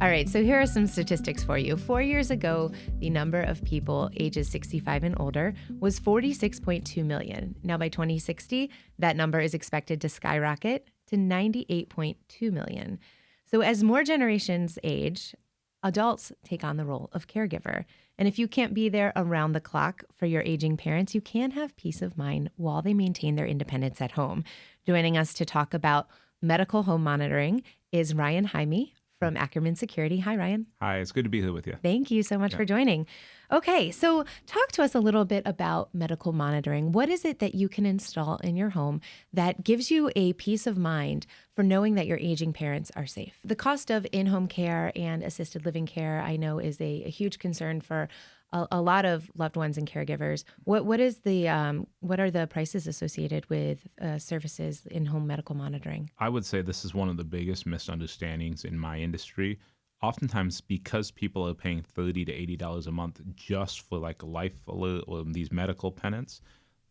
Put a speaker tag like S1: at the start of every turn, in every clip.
S1: All right, so here are some statistics for you. 4 years ago, the number of people ages 65 and older was 46.2 million. Now, by 2060, that number is expected to skyrocket to 98.2 million. So, as more generations age, adults take on the role of caregiver. And if you can't be there around the clock for your aging parents, you can have peace of mind while they maintain their independence at home. Joining us to talk about medical home monitoring is Ryan Jaime from Ackerman Security. Hi, Ryan.
S2: Hi, it's good to be here with you.
S1: Thank you so much for joining. Okay, so talk to us a little bit about medical monitoring. What is it that you can install in your home that gives you a peace of mind for knowing that your aging parents are safe? The cost of in-home care and assisted living care, I know, is a huge concern for a lot of loved ones and caregivers. What are the prices associated with services in-home medical monitoring?
S2: I would say this is one of the biggest misunderstandings in my industry. Oftentimes, because people are paying $30 to $80 a month just for like a life alert or these medical penance,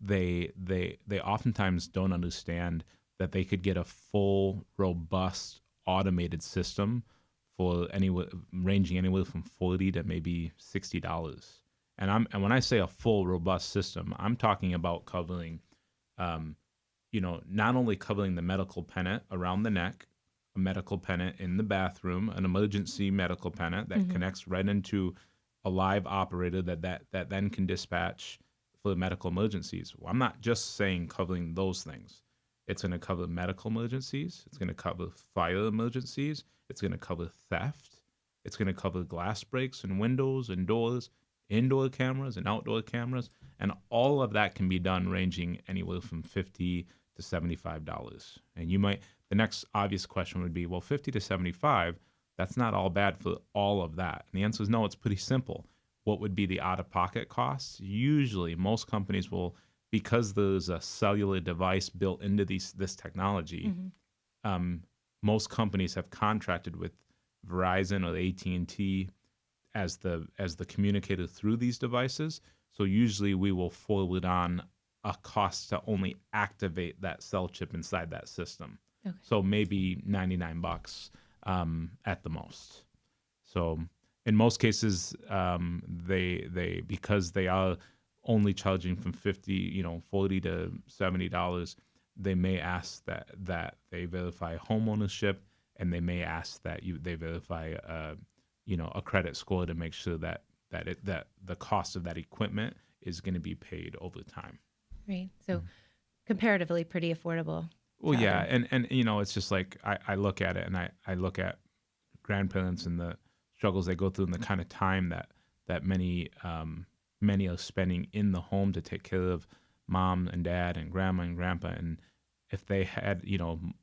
S2: they oftentimes don't understand that they could get a full, robust, automated system for ranging anywhere from $40 to maybe $60. And when I say a full, robust system, I'm talking about covering, not only covering the medical pennant around the neck, a medical pennant in the bathroom, an emergency medical pennant that connects right into a live operator that then can dispatch for medical emergencies. Well, I'm not just saying covering those things. It's going to cover medical emergencies. It's going to cover fire emergencies. It's going to cover theft. It's going to cover glass breaks and windows and doors, indoor cameras and outdoor cameras. And all of that can be done ranging anywhere from $50 to $75. And the next obvious question would be, well, 50 to 75, that's not all bad for all of that. And the answer is no, it's pretty simple. What would be the out-of-pocket costs? Usually, most companies will, because there's a cellular device built into this technology, most companies have contracted with Verizon or AT&T as the communicator through these devices. So usually we will forward on a cost to only activate that cell chip inside that system. Okay. So maybe $99 at the most. So in most cases, they because they are only charging from $40 to $70, they may ask that they verify home ownership, and they may ask that they verify a credit score to make sure that the cost of that equipment is going to be paid over time.
S1: Right. So comparatively pretty affordable.
S2: Well, yeah. And it's just like I look at it, and I look at grandparents and the struggles they go through and the kind of time that many are spending in the home to take care of mom and dad and grandma and grandpa. And if they had,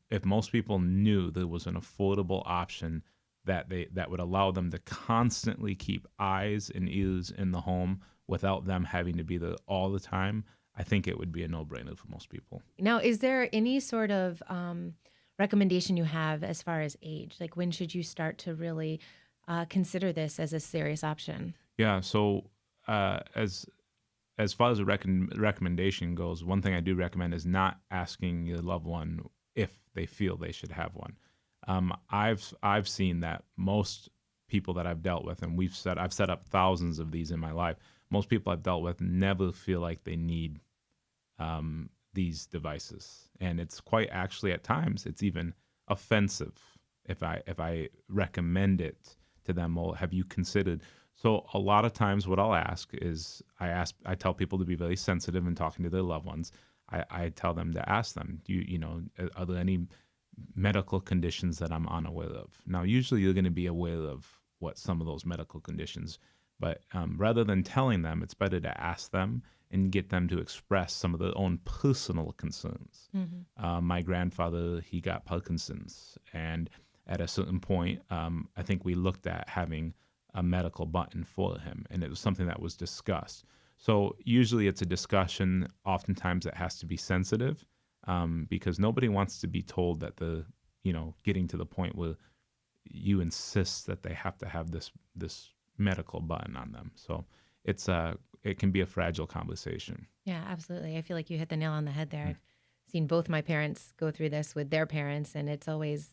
S2: if most people knew there was an affordable option that would allow them to constantly keep eyes and ears in the home without them having to be there all the time, I think it would be a no-brainer for most people.
S1: Now, is there any sort of recommendation you have as far as age? Like, when should you start to really consider this as a serious option?
S2: Yeah. So as far as a recommendation goes, one thing I do recommend is not asking your loved one if they feel they should have one. I've seen that most people that I've dealt with, and I've set up thousands of these in my life. Most people I've dealt with never feel like they need these devices, and it's quite actually at times it's even offensive if I recommend it to them. Well, have you considered? So a lot of times what I'll ask is I tell people to be very sensitive in talking to their loved ones. I tell them to ask them, are there any medical conditions that I'm unaware of? Now, usually you're going to be aware of what some of those medical conditions, but rather than telling them, it's better to ask them and get them to express some of their own personal concerns. My grandfather, he got Parkinson's, and at a certain point, I think we looked at having a medical button for him, and it was something that was discussed. So usually it's a discussion. Oftentimes it has to be sensitive, because nobody wants to be told that getting to the point where you insist that they have to have this medical button on them. So it can be a fragile conversation.
S1: Yeah, absolutely. I feel like you hit the nail on the head there. It seen both my parents go through this with their parents, and it's always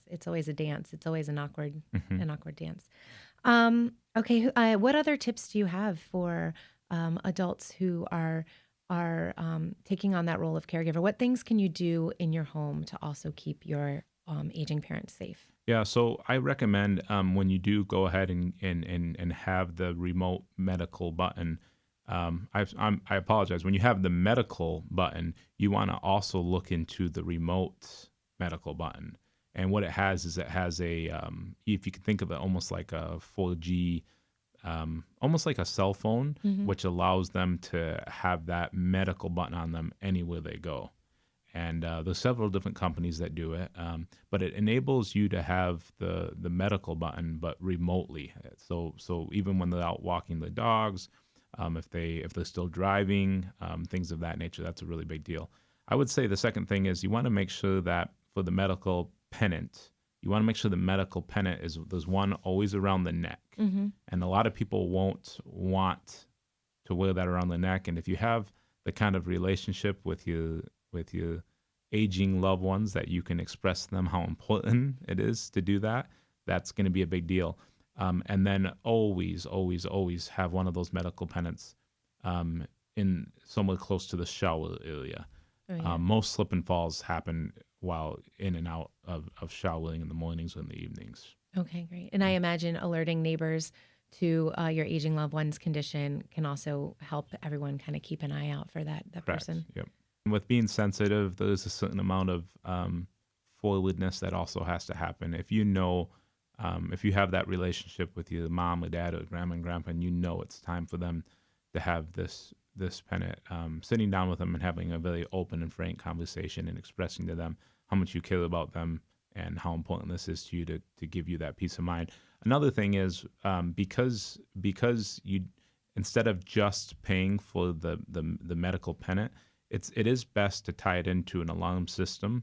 S1: a dance. It's always
S2: Mhm.
S1: an awkward dance. Okay, what other tips do you have for adults who are taking on that role of caregiver? What things can you do in your home to also keep your aging parents safe?
S2: Yeah, so I recommend when you do go ahead and have the remote medical button. I apologize. When you have the medical button, you want to also look into the remote medical button. And what it has is it has a if you can think of it almost like a 4G, almost like a cell phone,
S1: Hmm.
S2: which allows them to have that medical button on them anywhere they go. And there's several different companies that do it, but it enables you to have the medical button, but remotely. So even when they're out walking the dogs, if they're still driving, things of that nature, that's a really big deal. I would say the second thing is you want to make sure that for the medical pennant, you want to make sure the medical pennant is there's one always around the neck,
S1: Hmm.
S2: and a lot of people won't want to wear that around the neck. And if you have the kind of relationship with your aging loved ones that you can express to them how important it is to do that, that's going to be a big deal. And then always, always, always have one of those medical pennants um, in somewhere close to the shower area.
S1: Oh yeah.
S2: Most slip and falls happen while in and out of showering in the mornings or in the evenings.
S1: Okay, great. And I imagine alerting neighbors to your aging loved one's condition can also help everyone kind of keep an eye out for that
S2: Correct.
S1: person.
S2: Yep. And with being sensitive, there's a certain amount of forwardness that also has to happen. If you have that relationship with your mom or dad or grandma and grandpa, and you know it's time for them to have this pennant, sitting down with them and having a very open and frank conversation and expressing to them how much you care about them and how important this is to you to give you that peace of mind. Another thing is because you instead of just paying for the medical pennant, it is best to tie it into an alarm system,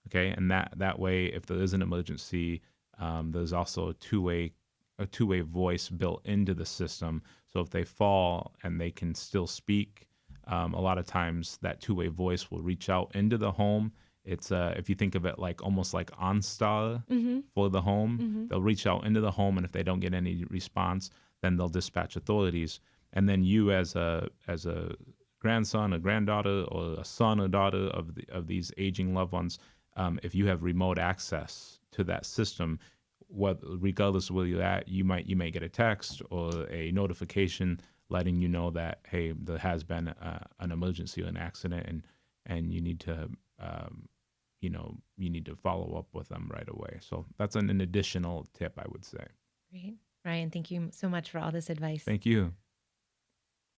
S2: okay? And that way, if there is an emergency, there's also a two way voice built into the system. So if they fall and they can still speak, a lot of times that two-way voice will reach out into the home. It's if you think of it like almost like OnStar
S1: Mm-hmm.
S2: for the home,
S1: Mm-hmm.
S2: they'll reach out into the home, and if they don't get any response, then they'll dispatch authorities. And then you, as a grandson, a granddaughter, or a son or daughter of these aging loved ones, if you have remote access to that system, regardless of where you're at, you may get a text or a notification letting you know that, hey, there has been an emergency or an accident, and um, you need to follow up with them right away. So that's an additional tip, I would say.
S1: Great. Ryan, thank you so much for all this advice.
S2: Thank you.